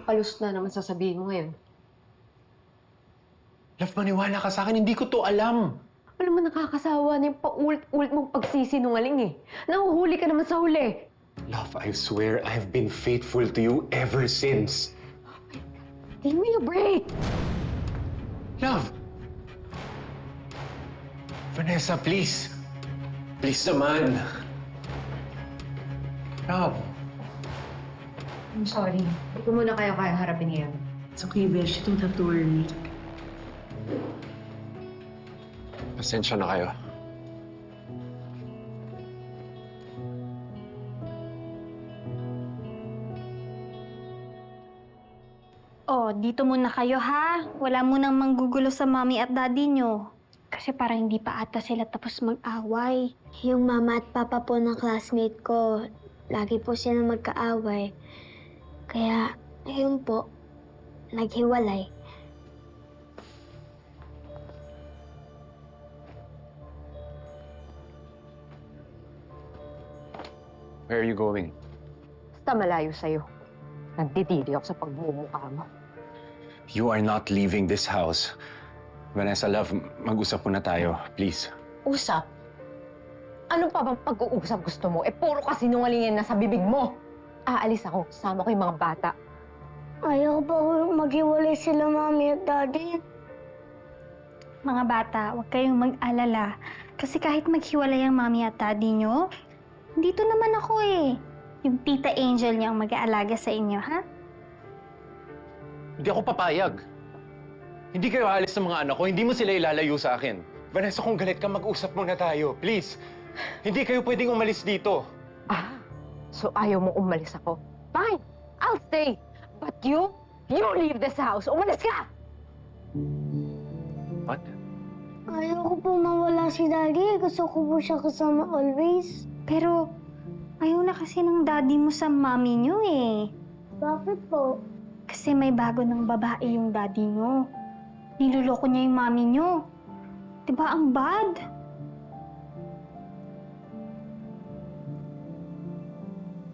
palos na naman sasabihin mo ngayon? Love, maniwala ka sa akin. Hindi ko to alam. Alam mo, nakakasawa na yung paulit-ulit mong pagsisinungaling eh. Nahuhuli ka naman sa huli. Love, I swear I've been faithful to you ever since. Give me a break! Love! Vanessa, please. Please naman. Love. I'm sorry. Hindi ko muna kayo kaya harapin ngayon. It's okay, Besh. You don't have to worry. Pasensya na kayo. Oh, dito muna kayo ha. Wala munang manggugulo sa mommy at daddy nyo. Kasi parang hindi pa ata sila tapos mag-away. Yung mama at papa po ng classmate ko, lagi po sila magkaaway. Kaya, ayun po, naghiwalay. Where are you going? Basta malayo sa'yo. Nagdidiri ako sa pagmumukha mo. You are not leaving this house. Vanessa, love, mag-usap muna tayo, please. Usap? Ano pa bang pag-uusap gusto mo? Eh, puro ka sinungaling na sa bibig mo. Aalis ako. Sama ko yung mga bata. Ayaw po maghiwalay sila mami at daddy. Mga bata, huwag kayong mag-alala. Kasi kahit maghiwalay ang mommy at daddy nyo, dito naman ako eh. Yung tita Angel niya ang mag-aalaga sa inyo, ha? Hindi ako papayag. Hindi kayo aalis ng mga anak ko. Hindi mo sila ilalayo sa akin. Vanessa, kung galit ka, mag-usap muna tayo. Please. Hindi kayo pwedeng umalis dito. Ah, so ayaw mo umalis ako? Fine, I'll stay. But you leave this house. Umalis ka! What? Ayaw ko po mawala si daddy. Gusto ko po siya kasama always. Pero ayaw na kasi ng daddy mo sa mommy nyo eh. Bakit po? Kasi may bago ng babae yung daddy nyo. Niloloko niya yung mommy nyo. Diba ang bad?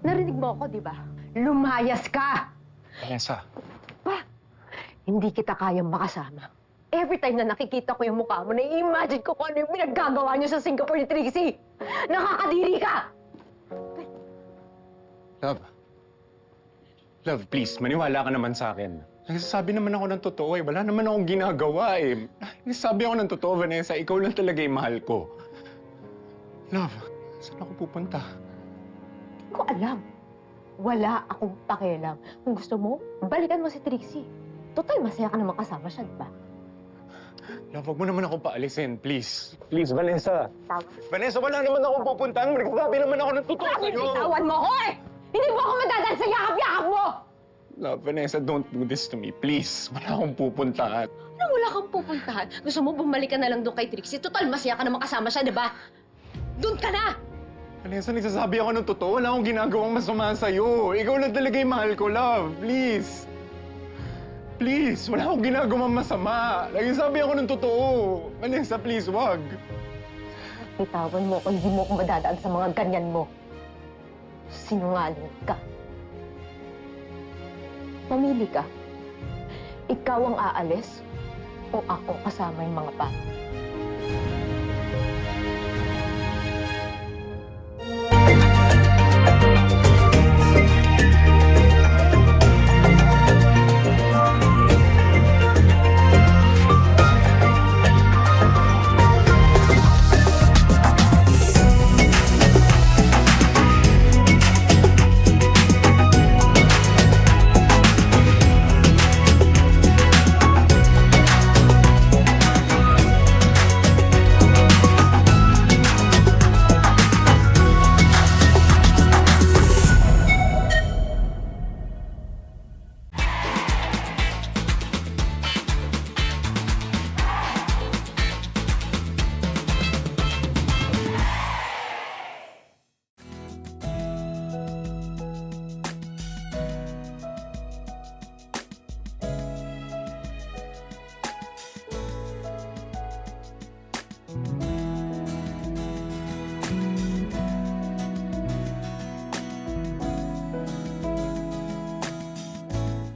Narinig mo ako, di ba? Lumayas ka! Vanessa. Pa, hindi kita kayang makasama. Every time na nakikita ko yung mukha mo, nai-imagine ko kung ano yung pinaggagawa niyo sa Singapore ni Trixie. Nakakadiri ka! Love. Love, please, maniwala ka naman sa akin. Nagsasabi naman ako ng totoo eh. Wala naman akong ginagawa eh. Nagsasabi ako ng totoo, Vanessa. Ikaw lang talaga yung mahal ko. Love, saan ako pupunta? Hindi ko alam. Wala akong pakialam. Kung gusto mo, balikan mo si Trixie. Total, masaya ka naman kasama siya, di ba? Love, wag mo naman ako paalisin, please. Please, Vanessa. Tama. Vanessa, wala naman akong pupuntahan. Nagsasabi naman ako ng totoo sa'yo. Bitawan mo ko eh! Hindi mo ako madadaan sa yakap-yakap mo! Love, Vanessa, don't do this to me, please. Wala akong pupuntahan. Ano wala kang pupuntahan? Gusto mo bumalik ka na lang doon kay Trixie? Total, masaya ka naman kasama siya, di ba? Doon ka na! Vanessa, nagsasabi ako ng totoo. Wala akong ginagawang masama sa'yo. Ikaw lang talaga yung mahal ko, love. Please. Please, wala akong ginagawang masama. Nagsasabi ako ng totoo. Vanessa, please, wag. Bitawan mo kung hindi mo ako madadaan sa mga ganyan mo. Sinungaling ka. Mamili ka. Ikaw ang aalis o ako kasama yung mga bata.